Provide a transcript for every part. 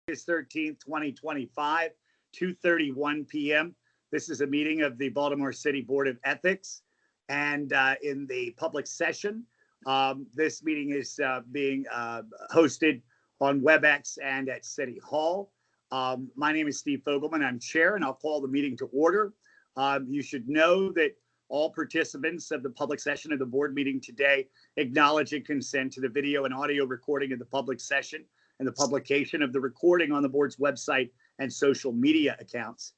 August 13th, 2025, 2:31 p.m. This is a meeting of the Baltimore City Board of Ethics. And in the public session, this meeting is being hosted on WebEx and at City Hall. My name is Steve Fogelman. I'm chair, and I'll call the meeting to order. You should know that all participants of the public session of the board meeting today acknowledge and consent to the video and audio recording of the public session and the publication of the recording on the board's website and social media accounts.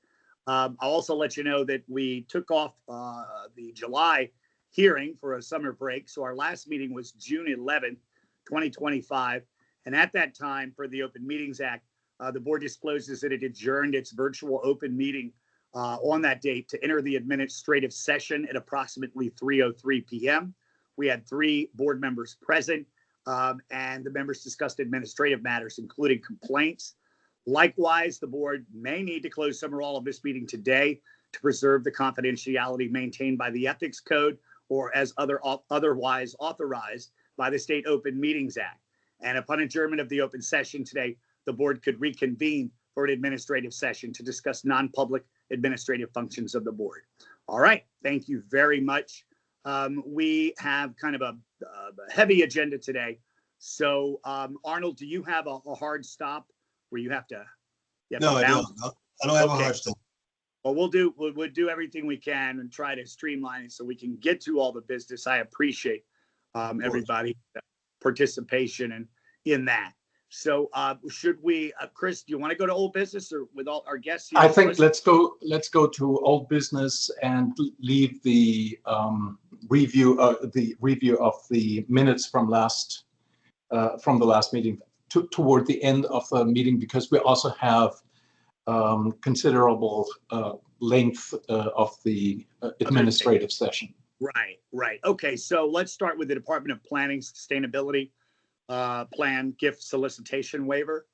I'll also let you know that we took off the July hearing for a summer break. So our last meeting was June 11th, 2025. And at that time, for the Open Meetings Act, the board discloses that it adjourned its virtual open meeting on that date to enter the administrative session at approximately 3:03 p.m. We had 3 board members present, and the members discussed administrative matters, including complaints. Likewise, the board may need to close some or all of this meeting today to preserve the confidentiality maintained by the Ethics Code or as otherwise authorized by the State Open Meetings Act. And upon adjournment of the open session today, the board could reconvene for an administrative session to discuss non-public administrative functions of the board. All right, thank you very much. We have kind of a heavy agenda today. So Arnold, do you have a hard stop where you have to? No, I don't. I don't have a hard stop. Well, we'll do everything we can and try to streamline it so we can get to all the business. I appreciate everybody's participation and in that. So should we, Chris, do you want to go to old business or with all our guests here? I think let's go to old business and leave the review of the minutes from the last meeting toward the end of the meeting, because we also have considerable length of the administrative session. Right. Okay, so let's start with the Department of Planning Sustainability Plan gift solicitation waiver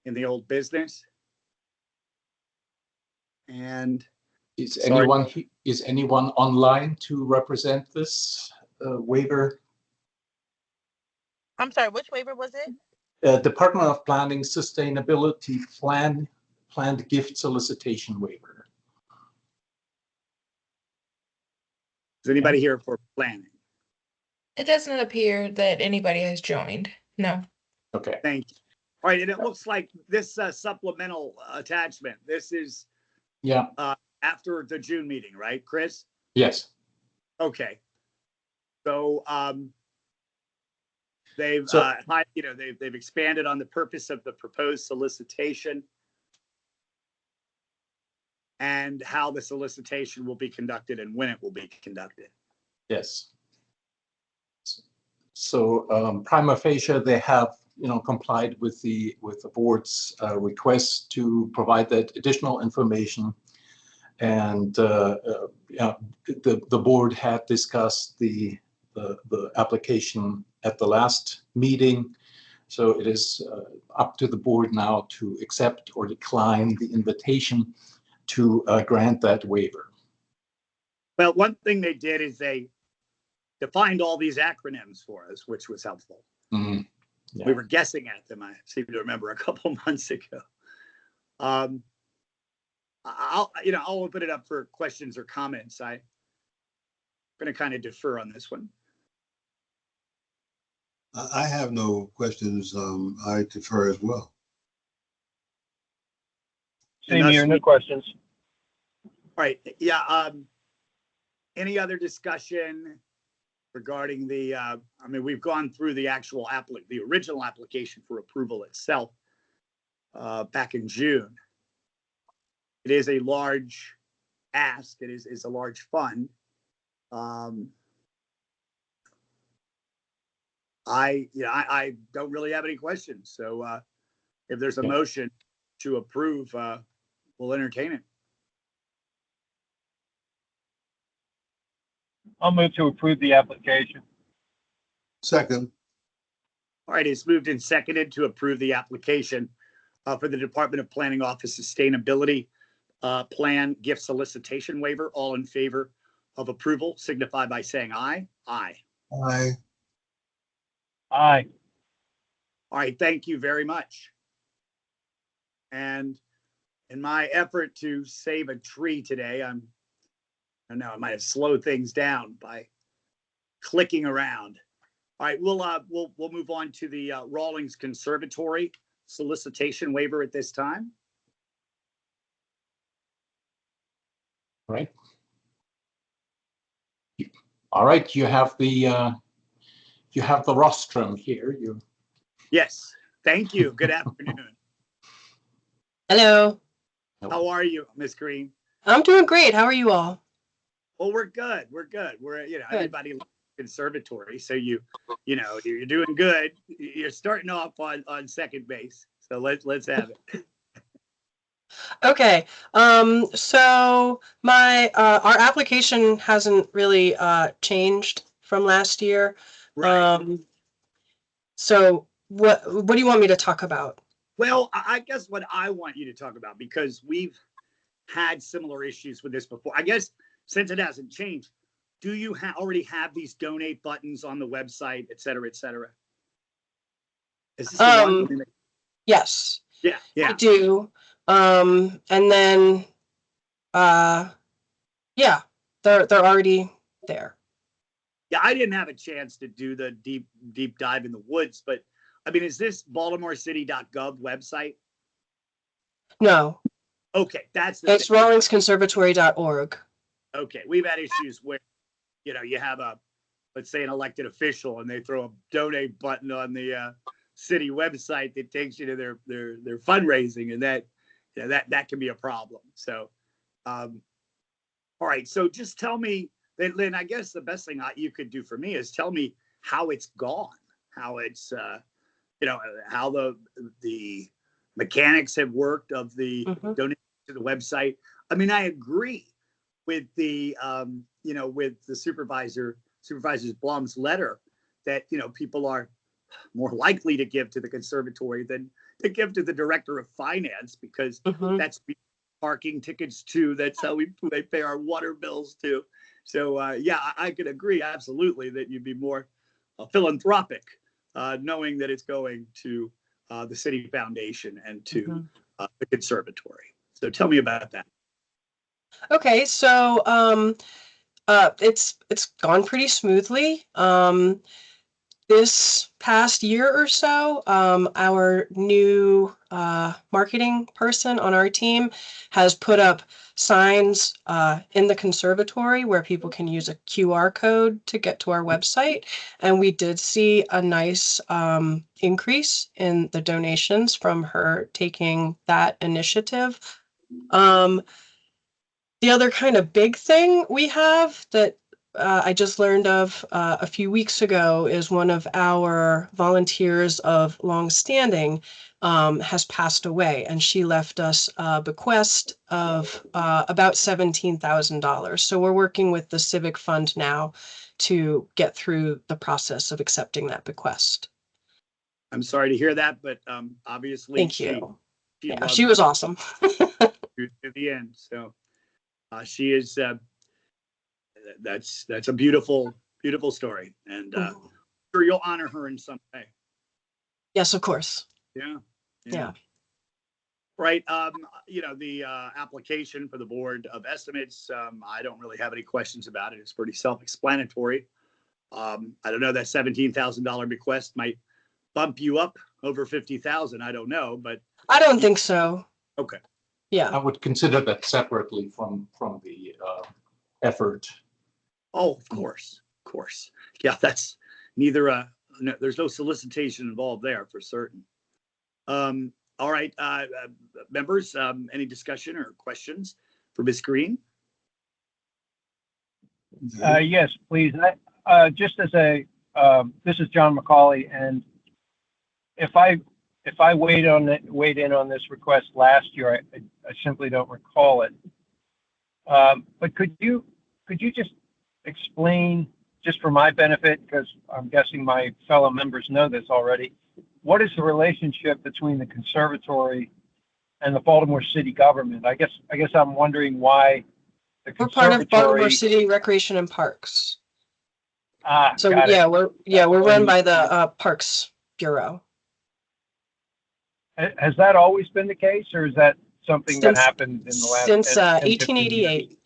in the old business. And is anyone online to represent this waiver? I'm sorry, which waiver was it? Department of Planning Sustainability planned gift solicitation waiver. Is anybody here for planning? It doesn't appear that anybody has joined. No. Okay. Thank you. All right, and it looks like this supplemental attachment, this is after the June meeting, right, Chris? Yes. Okay. So they've expanded on the purpose of the proposed solicitation and how the solicitation will be conducted and when it will be conducted. Yes. So prima facie, they have complied with the board's request to provide that additional information, and the board had discussed the application at the last meeting. So it is up to the board now to accept or decline the invitation to grant that waiver. Well, one thing they did is they defined all these acronyms for us, which was helpful. Mm-hmm. Yeah. We were guessing at them, I seem to remember, a couple months ago. I'll open it up for questions or comments. I'm going to kind of defer on this one. I have no questions. I defer as well. Same here, no questions. All right. Yeah. Any other discussion regarding the, we've gone through the actual the original application for approval itself back in June. It is a large ask. It is a large fund. I don't really have any questions. So if there's a motion to approve, we'll entertain it. I'll move to approve the application. Second. All right, it's moved and seconded to approve the application for the Department of Planning Office Sustainability Plan gift solicitation waiver. All in favor of approval signify by saying aye. Aye. Aye. Aye. All right, thank you very much. And in my effort to save a tree today, I know I might have slowed things down by clicking around. All right, we'll move on to the Rawlings Conservatory solicitation waiver at this time. Right. All right, you have the rostrum here. Yes, thank you. Good afternoon. Hello. How are you, Miss Green? I'm doing great. How are you all? Well, we're good. We're good. We're, Good. everybody loves conservatory. So you're doing good. You're starting off on second base. So let's have it. Okay. So our application hasn't really changed from last year. Right. So what do you want me to talk about? Well, I guess what I want you to talk about, because we've had similar issues with this before. I guess since it hasn't changed, do you already have these donate buttons on the website, et cetera, et cetera? Is this the one? Yes. Yeah. I do. And then yeah, they're already there. Yeah, I didn't have a chance to do the deep dive in the woods, but I mean, is this BaltimoreCity.gov website? No. Okay, that's the It's rawlingsconservatory.org. Okay, we've had issues where, you have let's say an elected official, and they throw a donate button on the city website that takes you to their fundraising, and that can be a problem. So, all right. So just tell me, Lynn, I guess the best thing you could do for me is tell me how it's gone, how it's, how the mechanics have worked of the donation to the website. I mean, I agree with the, with the Supervisor Blum's letter that, people are more likely to give to the conservatory than to give to the director of finance, because that's parking tickets too. That's how they pay our water bills too. So I could agree absolutely that you'd be more philanthropic, knowing that it's going to the city foundation and to the conservatory. So tell me about that. Okay, so it's gone pretty smoothly. This past year or so, our new marketing person on our team has put up signs in the conservatory where people can use a QR code to get to our website. And we did see a nice increase in the donations from her taking that initiative. The other kind of big thing we have that I just learned of a few weeks ago is one of our volunteers of longstanding has passed away, and she left us a bequest of about $17,000. So we're working with the Civic Fund now to get through the process of accepting that bequest. I'm sorry to hear that, but obviously Thank you. Yeah, she was awesome. To the end. So she is. That's a beautiful story, and sure you'll honor her in some way. Yes, of course. Yeah. Right. The application for the Board of Estimates, I don't really have any questions about it. It's pretty self-explanatory. I don't know, that $17,000 bequest might bump you up over 50,000. I don't know, but I don't think so. Okay. Yeah. I would consider that separately from the effort. Oh, of course. Yeah, that's neither there's no solicitation involved there for certain. All right, members, any discussion or questions for Ms. Green? Yes, please. Just as this is John McCauley, and if I weighed in on this request last year, I simply don't recall it. But could you just explain, just for my benefit, because I'm guessing my fellow members know this already, what is the relationship between the conservatory and the Baltimore City government? I guess I'm wondering why the We're conservatory. part of Baltimore City Recreation and Parks. So got it. we're run by the Parks Bureau. Has that always been the case, or is that something that Since- happened in the last Since 10, 15 1888.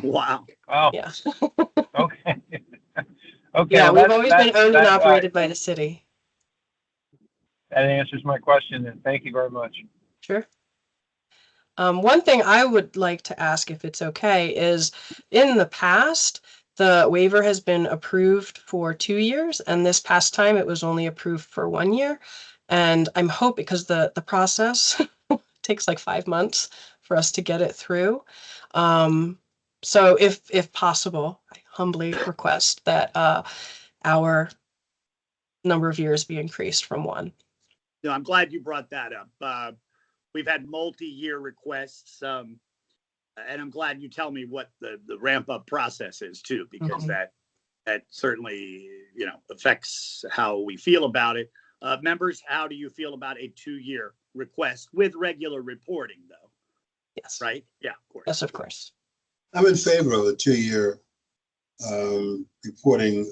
Wow. Oh, Yeah. okay. Okay. Yeah, well, we've that- always that- been owned and that, operated by the city. That answers my question, and thank you very much. Sure. One thing I would like to ask, if it's okay, is in the past, the waiver has been approved for 2 years, and this past time it was only approved for 1 year. And I'm hoping, because the process takes like 5 months for us to get it through. So if possible, I humbly request that our number of years be increased from 1. No, I'm glad you brought that up. We've had multi-year requests, and I'm glad you tell me what the ramp up process is too, because Mhm. that certainly, you know, affects how we feel about it. Members, how do you feel about a 2-year request with regular reporting though? Yes. Right? Yeah, of course. Yes, of course. I'm in favor of a 2-year reporting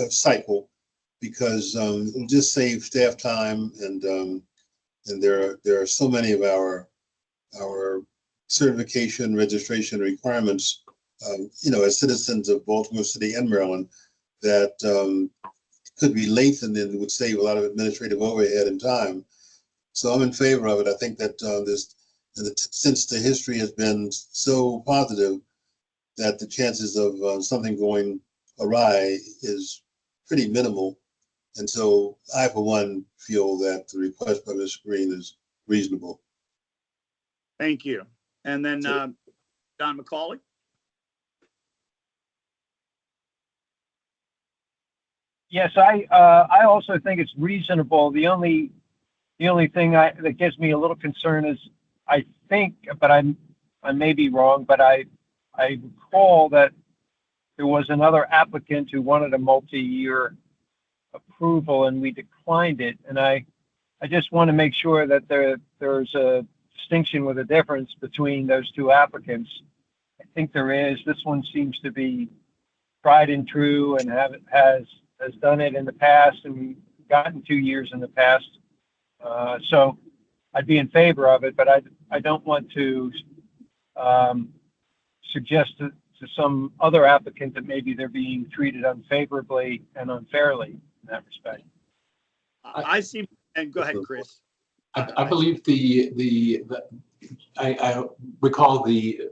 cycle because it'll just save staff time and there are so many of our certification registration requirements, as citizens of Baltimore City and Maryland that could be lengthened and would save a lot of administrative overhead and time. So I'm in favor of it. I think that since the history has been so positive, that the chances of something going awry is pretty minimal. And so I, for one, feel that the request by Ms. Green is reasonable. Thank you. And then Sure. Don McCauley. Yes, I also think it's reasonable. The only thing that gives me a little concern is I think, but I may be wrong, but I recall that there was another applicant who wanted a multi-year approval and we declined it. And I just want to make sure that there's a distinction with a difference between those two applicants. I think there is. This one seems to be tried and true and has done it in the past and we've gotten 2 years in the past. So I'd be in favor of it, but I don't want to suggest to some other applicant that maybe they're being treated unfavorably and unfairly in that respect. I see, and go ahead, Chris. I believe I recall the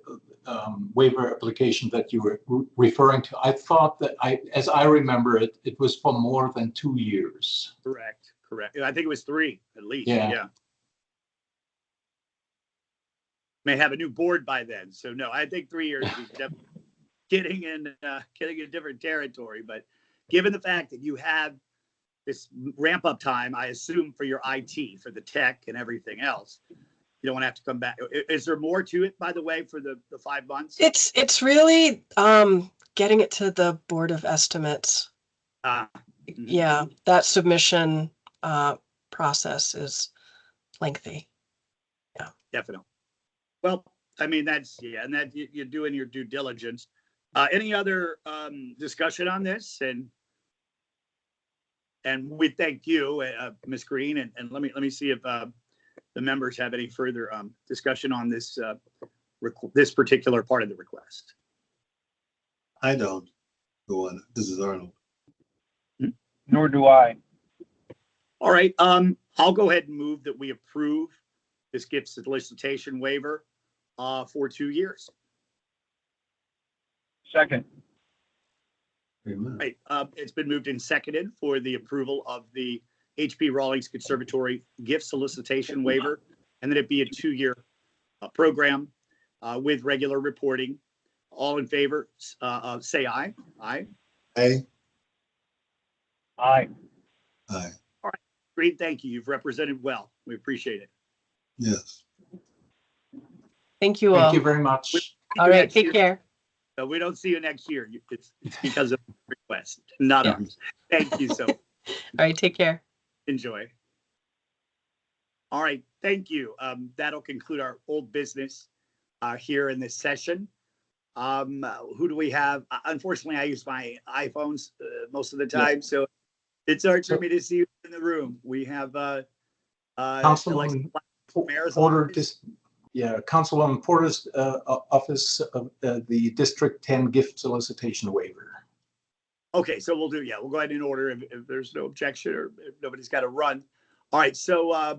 waiver application that you were referring to. I thought that as I remember it, it was for more than 2 years. Correct. I think it was 3 at least. Yeah. May have a new board by then. So no, I think 3 years is definitely getting in different territory. But given the fact that you have this ramp up time, I assume for your IT, for the tech and everything else, you don't want to have to come back. Is there more to it, by the way, for the 5 months? It's really getting it to the Board of Estimates. Yeah, that submission process is lengthy. Yeah, definitely. Well, I mean, that's, and that you're doing your due diligence. Any other discussion on this? And we thank you, Ms. Green, and let me see if the members have any further discussion on this this particular part of the request. I don't. Go on. This is Arnold. Nor do I. All right. I'll go ahead and move that we approve this gift solicitation waiver for 2 years. Second. Right. It's been moved and seconded for the approval of the HP Rawlings Conservatory gift solicitation waiver, and that it be a 2-year program with regular reporting. All in favor, say aye. Aye. Aye. Aye. Aye. All right. Great. Thank you. You've represented well. We appreciate it. Yes. thank you all. Thank you very much. All right, take care. We don't see you next year. It's because of the request, not Yeah. ours. Thank you so much. All right, take care. Enjoy. All right, thank you. That'll conclude our old business here in this session. Who do we have? Unfortunately, I use my iPhones most of the time, so it's hard for me to see you in the room. We have Councilwoman Mayor's Porter, office. Councilwoman Porter's office of the District 10 gift solicitation waiver. Okay, so we'll go ahead in order if there's no objection or if nobody's got to run. All right, so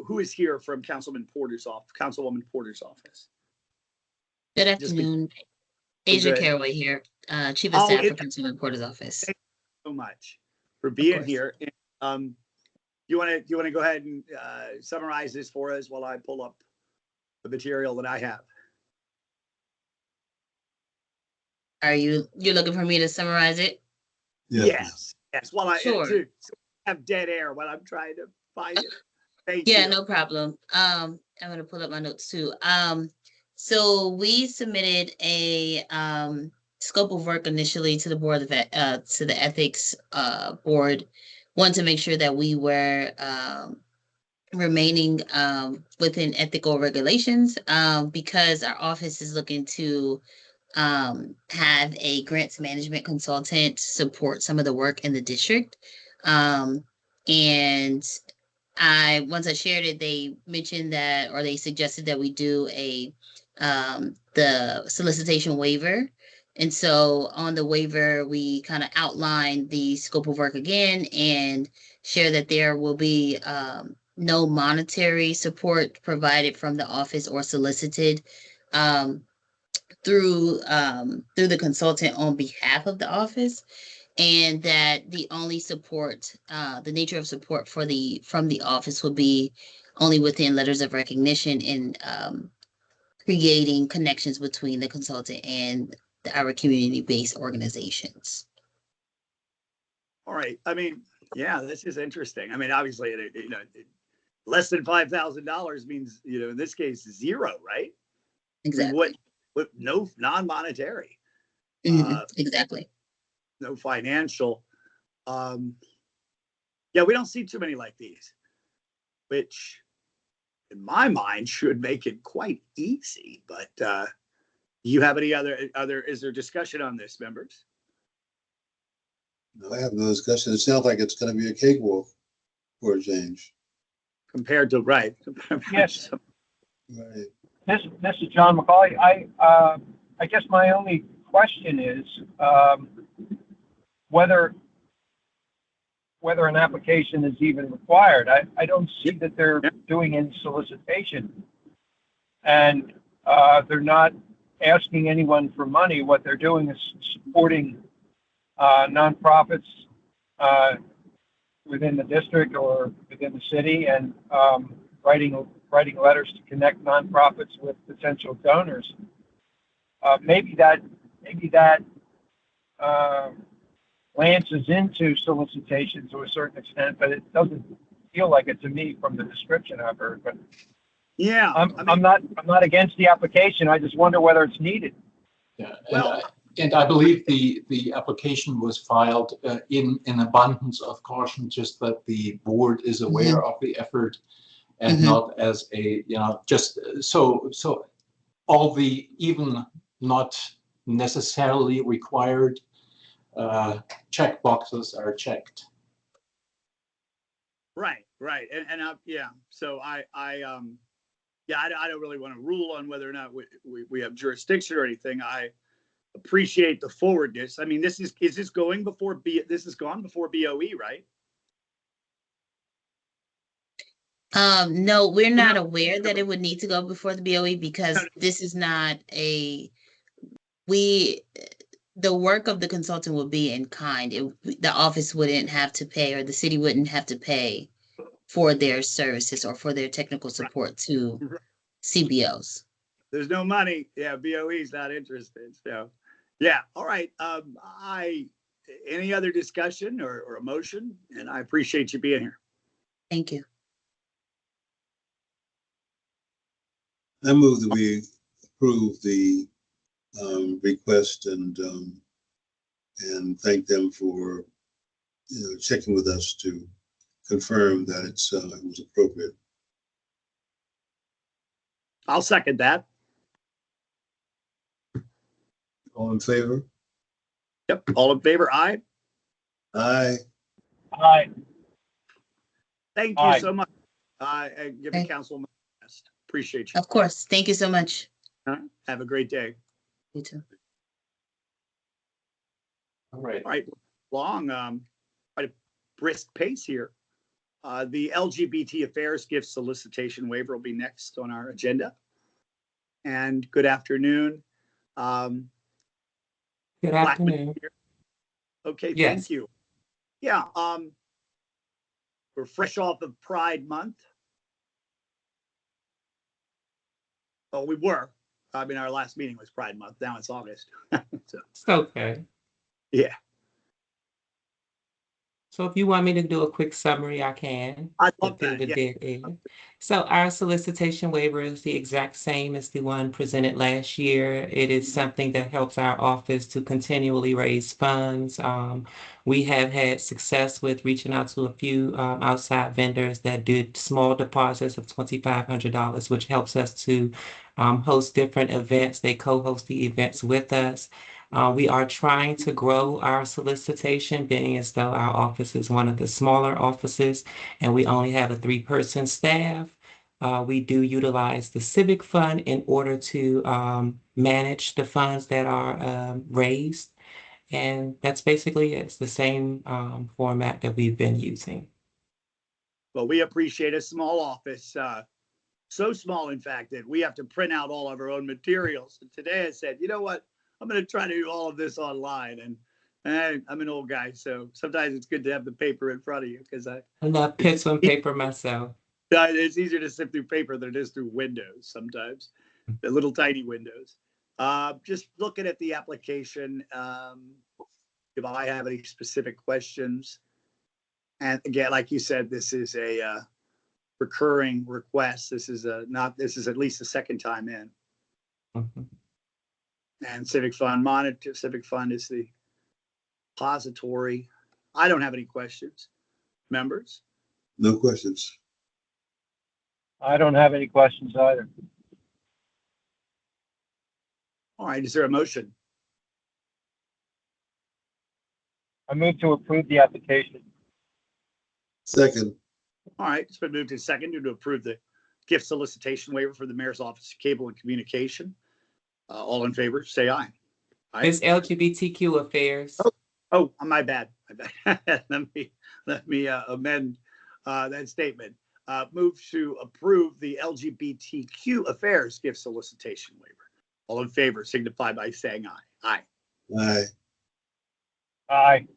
who is here from Councilwoman Porter's office? Good Just be- afternoon. Asia good. Caraway here, Chief of Oh, Staff it- for Councilman Porter's office. Thank you so much for being course. here. You want to go ahead and summarize this for us while I pull up the material that I have? You're looking for me to summarize it? Yes. While I Sure. have dead air while I'm trying to find it. Thank Yeah, you. no problem. I'm gonna pull up my notes too. So we submitted a scope of work initially to the board of to the ethics board. Wanted to make sure that we were remaining within ethical regulations because our office is looking to have a grants management consultant support some of the work in the district. And once I shared it, they mentioned that, or they suggested that we do the solicitation waiver. And so on the waiver, we kind of outline the scope of work again and share that there will be no monetary support provided from the office or solicited through the consultant on behalf of the office, and that the only support, the nature of support from the office will be only within letters of recognition and creating connections between the consultant and our community-based organizations. All right. I mean, yeah, this is interesting. I mean, obviously, less than $5,000 means, in this case, zero, right? Exactly. I mean, what no non-monetary, Exactly. no financial. Yeah, we don't see too many like these, which in my mind should make it quite easy. But do you have any other, is there discussion on this, members? No, I have no discussion. It sounds like it's going to be a cakewalk for a change. Compared to, right. Yes. Right. This is John McCauley. I guess my only question is whether an application is even required. I don't see that they're doing any solicitation, and they're not asking anyone for money. What they're doing is supporting nonprofits within the district or within the city, and writing letters to connect nonprofits with potential donors. Maybe that lances into solicitation to a certain extent, but it doesn't feel like it to me from the description I've heard. But yeah, I'm not against the application. I just wonder whether it's needed. Yeah, Well, and I believe the application was filed in abundance of caution, just that the board is aware of the effort and not as a, just so all the even not necessarily required check boxes are checked. Right. And so I don't really want to rule on whether or not we have jurisdiction or anything. I appreciate the forwardness. I mean, this is this going before this has gone before BOE, right? No, we're not aware that it would need to go before the BOE because this is not the work of the consultant will be in kind. The office wouldn't have to pay, or the city wouldn't have to pay for their services or for their technical support to CBOs. There's no money. Yeah, BOE's not interested. So, yeah. All right. Any other discussion or a motion? And I appreciate you being here. Thank you. I move that we approve the request and thank them for checking with us to confirm that it was appropriate. I'll second that. All in favor? Yep. All in favor? Aye. Aye. Aye. Thank you Aye. so much. and give the Okay. council my best. Appreciate you. Of course. Thank you so much. Have a great day. You too. All right. All right, quite a brisk pace here. The LGBT affairs gift solicitation waiver will be next on our agenda. And good afternoon. Good Blackman afternoon. here. Okay, Yes. thank you. Yeah, we're fresh off of Pride Month. Oh, we were. I mean, our last meeting was Pride Month. Now it's August. So, It's okay. yeah, So if you want me to do a quick summary, I can. I'd love Through that. the Yeah. dead air. So our solicitation waiver is the exact same as the one presented last year. It is something that helps our office to continually raise funds. We have had success with reaching out to a few outside vendors that did small deposits of $2,500, which helps us to host different events. They co-host the events with us. We are trying to grow our solicitation, being as though our office is one of the smaller offices and we only have a 3-person staff. We do utilize the civic fund in order to manage the funds that are raised. And that's basically it. It's the same format that we've been using. Well, we appreciate a small office. So small, in fact, that we have to print out all of our own materials. And today I said, you know what? I'm going to try to do all of this online. And I'm an old guy, so sometimes it's good to have the paper in front of you because I love pencil and paper myself. it's easier to sift through paper than it is through windows sometimes, the little tiny windows. Just looking at the application, if I have any specific questions. And again, like you said, this is a recurring request. This is at least the second time in. Mhm. And Civic Fund monitor, Civic Fund is the depository. I don't have any questions. Members? No questions. I don't have any questions either. All right, is there a motion? I move to approve the application. Second, All right, it's been moved to second to approve the gift solicitation waiver for the Mayor's Office of Cable and Communication. All in favor, say aye. Aye. It's LGBTQ affairs. Oh, my bad. Let me amend that statement. Move to approve the LGBTQ affairs gift solicitation waiver. All in favor signify by saying aye. Aye. aye. Aye.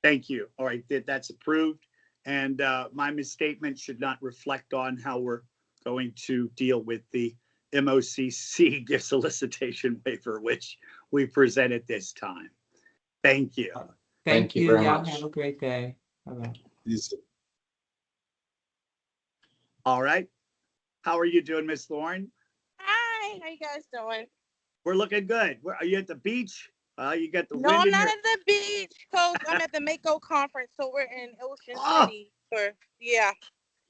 Thank you. All right, that's approved. And my misstatement should not reflect on how we're going to deal with the MOCC gift solicitation waiver, which we present at this time. Thank you. Thank you. very Y'all much. have a great day. Bye-bye. Yes, sir. All right. How are you doing, Miss Lauren? Hi, how you guys doing? We're looking good. Are you at the beach? You got the No, wind I'm in not your... at the beach, Coach. I'm at the Mako conference, so we're in Ocean Oh! City yeah.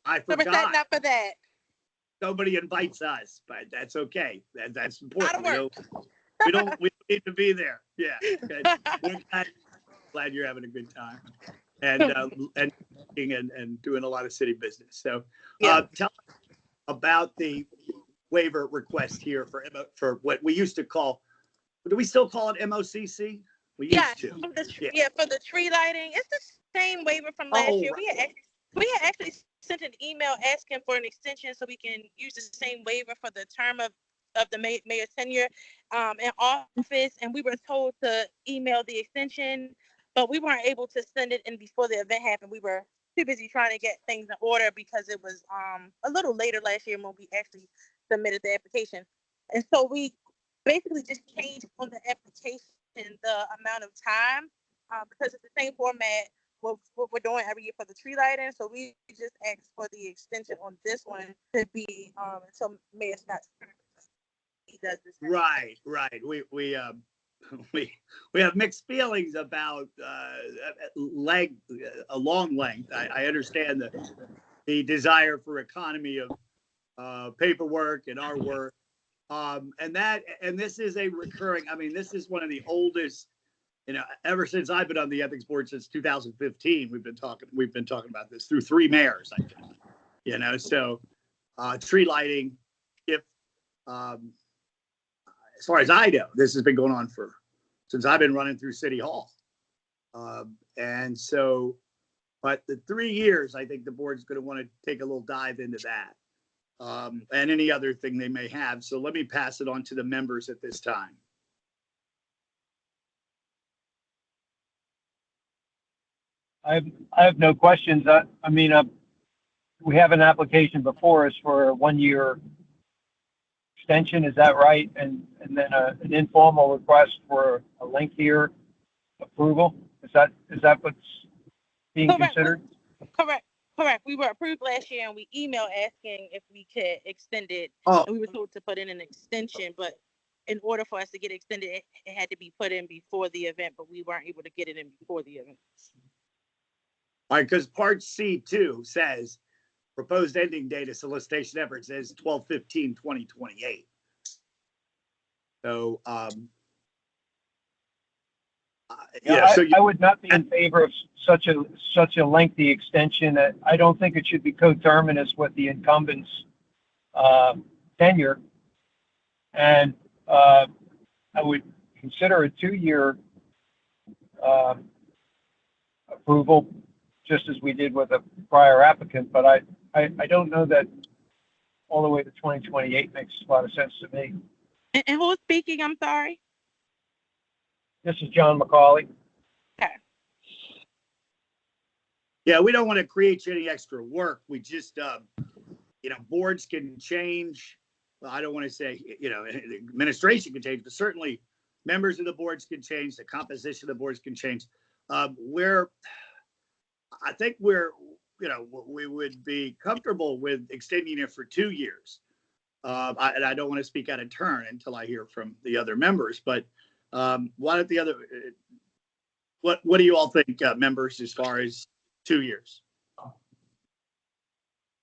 I So we're setting forgot. up for that. Nobody invites us, but that's okay. That's important. Gotta We don't need to be there. Yeah. Good. We're glad you're having a good time and doing a lot of city business. So Yeah. tell us about the waiver request here for what we used to call, do we still call it MOCC? We used Yes, to. for the tree lighting. It's the same waiver from last Oh, year. right. We had actually sent an email asking for an extension so we can use the same waiver for the term of the mayor's tenure in office, and we were told to email the extension, but we weren't able to send it in before the event happened. We were too busy trying to get things in order because it was a little later last year when we actually submitted the application. And so we basically just changed on the application the amount of time because it's the same format what we're doing every year for the tree lighting. So we just asked for the extension on this one to be until Mayor Scott's term. He does this. Right. We have mixed feelings about a long length. I understand the desire for economy of paperwork and our work. And this is a recurring, I mean, this is one of the oldest, ever since I've been on the ethics board since 2015, we've been talking about this through 3 mayors, I think. you know, so tree lighting, if, as far as I know, this has been going on since I've been running through City Hall. And so, but the 3 years, I think the board's going to want to take a little dive into that. And any other thing they may have. So let me pass it on to the members at this time. I have no questions. I mean, we have an application before us for a 1-year extension. Is that right? And then an informal request for a lengthier approval. Is that what's being considered? Correct. We were approved last year and we emailed asking if we could extend it. Oh, And we were told to put in an extension, but in order for us to get extended, it had to be put in before the event, but we weren't able to get it in before the event. all right, because part C2 says proposed ending date of solicitation efforts is 12/15/2028. So, Yeah, I would not be in favor of such a lengthy extension. I don't think it should be coterminous with the incumbent's tenure. And I would consider a 2-year approval, just as we did with a prior applicant. But I don't know that all the way to 2028 makes a lot of sense to me. And who's speaking? I'm sorry. This is John McCauley. Okay. yeah, we don't want to create any extra work. We just, boards can change. Well, I don't want to say, the administration can change, but certainly members of the boards can change. The composition of the boards can change. I think we would be comfortable with extending it for 2 years. And I don't want to speak out of turn until I hear from the other members, but what do you all think, members, as far as 2 years?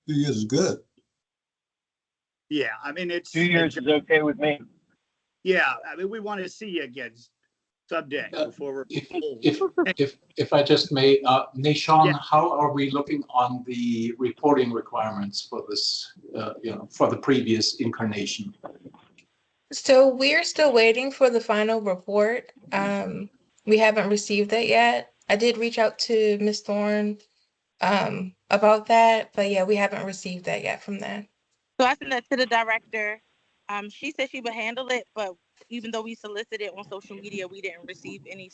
2 years is good. Yeah, I mean, 2 years is okay with me. Yeah, I mean, we want to see you again someday before we're old. If I just may, Nishon, Yeah. how are we looking on the reporting requirements for this, for the previous incarnation? So we're still waiting for the final report. We haven't received that yet. I did reach out to Ms. Thorne about that, but yeah, we haven't received that yet from them. So I sent that to the director. She said she would handle it, but even though we solicited on social media, we didn't receive any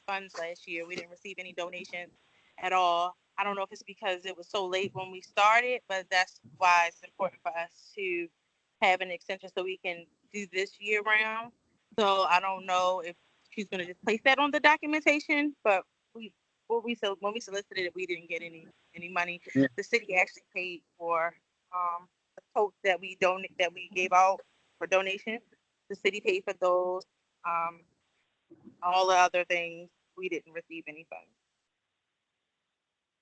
funds last year. We didn't receive any donations at all. I don't know if it's because it was so late when we started, but that's why it's important for us to have an extension so we can do this year round. So I don't know if she's going to just place that on the documentation, but when we solicited it, we didn't get any money. Yeah. The city actually paid for the totes that we gave out for donation. The city paid for those. All the other things, we didn't receive any funds.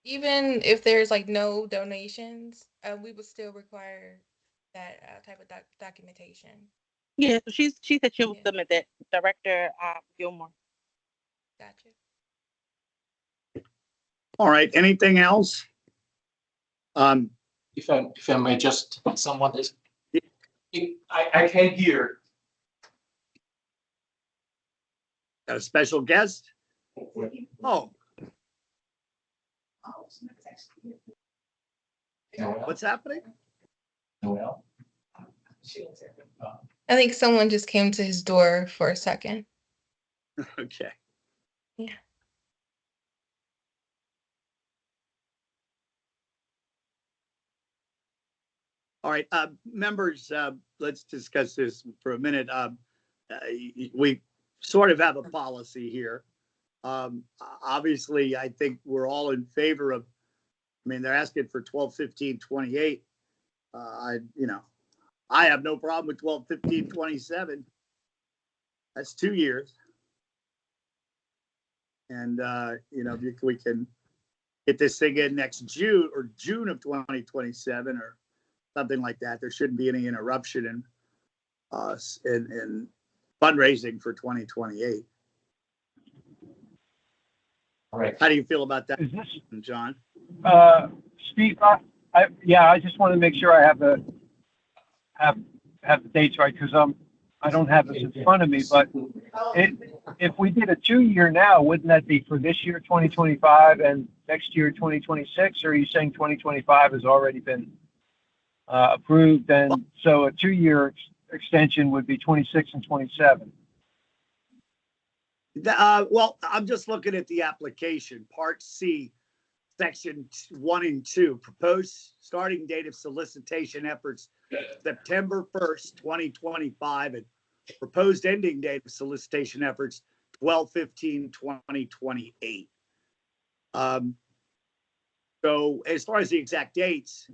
Even if there's like no donations, we would still require that type of documentation. Yeah, so she said she'll Yeah. submit that. Director Gilmore. Gotcha. All right, anything else? If I may just, someone is, I can't hear. Got a special guest? Oh, what's happening? Noel? I think someone just came to his door for a second. Okay. Yeah. All right, members, let's discuss this for a minute. We sort of have a policy here. Obviously, I think we're all in favor of, they're asking for 12/15/28. I have no problem with 12/15/27. That's 2 years. And, if we can get this thing in next June of 2027 or something like that, there shouldn't be any interruption in fundraising for 2028. All right. How do you feel about that, Is this, John? Steve, I just want to make sure I have the dates right, because I don't have this in front of me, but if we did a 2-year now, wouldn't that be for this year, 2025, and next year, 2026? Or are you saying 2025 has already been approved, and so a 2-year extension would be 26 and 27? Well, I'm just looking at the application, Part C, Section 1 and 2, proposed starting date of solicitation efforts, September 1st, 2025, and proposed ending date of solicitation efforts, 12/15/2028. So as far as the exact dates,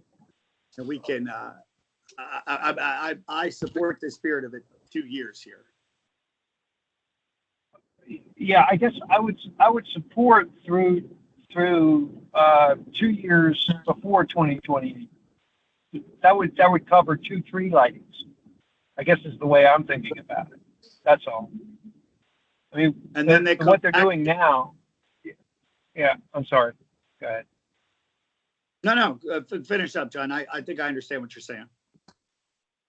we can, I support the spirit of it, 2 years here. Yeah, I guess I would support through 2 years before 2028. That would cover 2 tree lightings, I guess, is the way I'm thinking about it. That's all. I mean, And then what they're doing now. Yeah, I'm sorry. Go ahead. No, finish up, John. I think I understand what you're saying.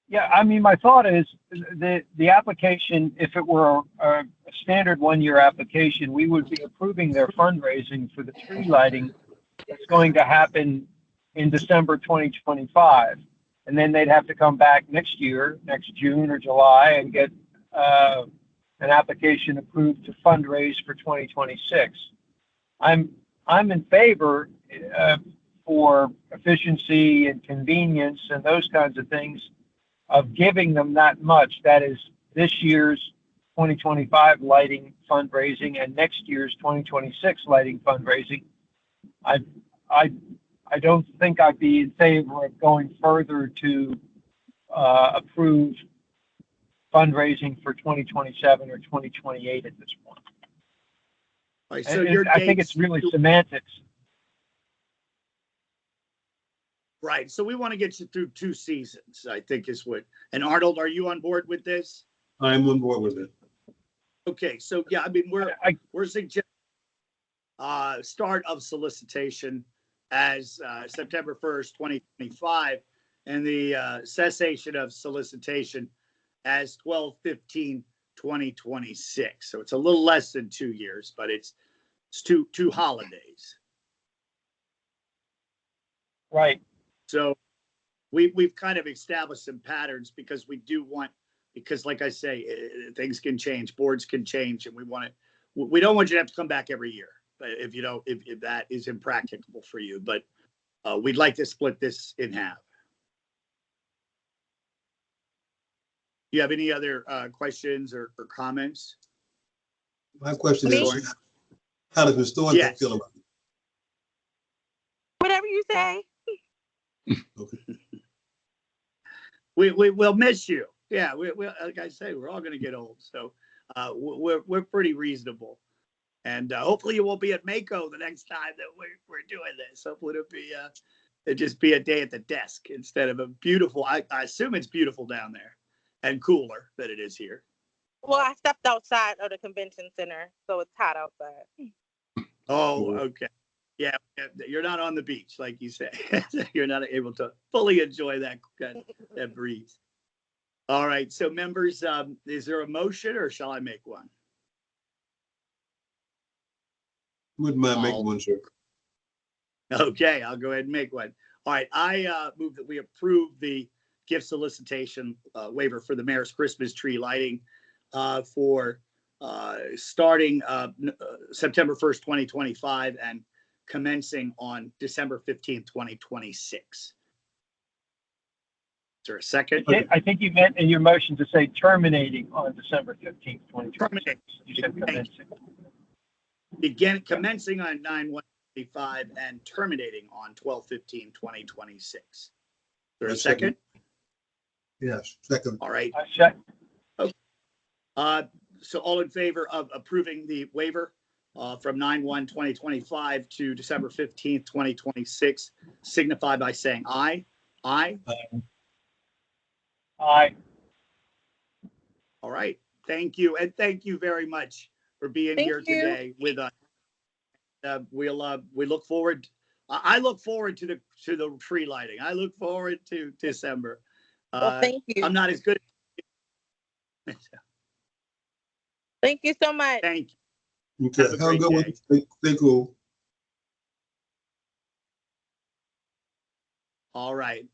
Yeah, I mean, my thought is the application, if it were a standard 1-year application, we would be approving their fundraising for the tree lighting that's going to happen in December 2025. And then they'd have to come back next year, next June or July, and get an application approved to fundraise for 2026. I'm in favor for efficiency and convenience and those kinds of things of giving them that much. That is this year's 2025 lighting fundraising and next year's 2026 lighting fundraising. I don't think I'd be in favor of going further to approve fundraising for 2027 or 2028 at this point. Right, so I think it's really semantics. Right. So we want to get you through 2 seasons, I think is what. And Arnold, are you on board with this? I'm on board with it. Okay. So yeah, I mean, we're suggesting start of solicitation as September 1st, 2025, and the cessation of solicitation as 12/15/2026. So it's a little less than 2 years, but it's two holidays. Right. So we've kind of established some patterns because we do want, because like I say, things can change, boards can change, and we don't want you to have to come back every year, if that is impracticable for you. But we'd like to split this in half. Do you have any other questions or comments? My question Me? is, how does Ms. Thorne Yes. feel about it? Whatever you say. Okay. We'll miss you. Yeah, we like I say, we're all going to get old, so we're pretty reasonable, and hopefully you won't be at Mako the next time that we're doing this. Hopefully it'll just be a day at the desk instead of a beautiful. I assume it's beautiful down there, and cooler than it is here. Well, I stepped outside of the convention center, so it's hot outside. Oh, okay. Yeah, you're not on the beach, like you say. You're not able to fully enjoy that breeze. All right, so members, is there a motion or shall I make one? Wouldn't mind making one, sir. Okay, I'll go ahead and make one. All right, I move that we approve the gift solicitation waiver for the mayor's Christmas tree lighting for starting September 1st, 2025 and commencing on December 15th, 2026. Is there a second? I think you meant in your motion to say terminating on December 15th, 2026. You said commencing. Commencing on 9/1/25 and terminating on 12/15/2026. Is there a second? Yes, second. All right. I check. So all in favor of approving the waiver from 9/1/2025 to December 15th, 2026, signify by saying aye. Aye. Aye. All right. Thank you. And thank you very much for being Thank here you. today with us. We look forward I look forward to the tree lighting. I look forward to December. Well, thank you. I'm not as good. Thank you so much. Thank you. Okay, Have a have a great good one. day. Stay cool. All right.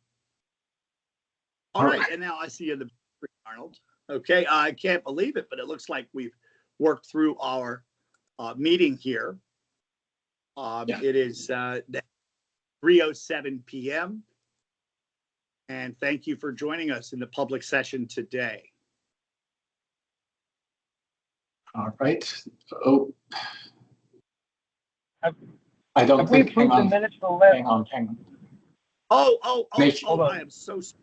All right. And now I see you in the Arnold. Okay. I can't believe it, but it looks like we've worked through our meeting here. Yeah. It is 3:07 p.m. And thank you for joining us in the public session today. All right. Oh. Have- I don't Have we think, hang approved the on, minutes for last? hang on. Oh, Nation. Hold on. I am so sorry.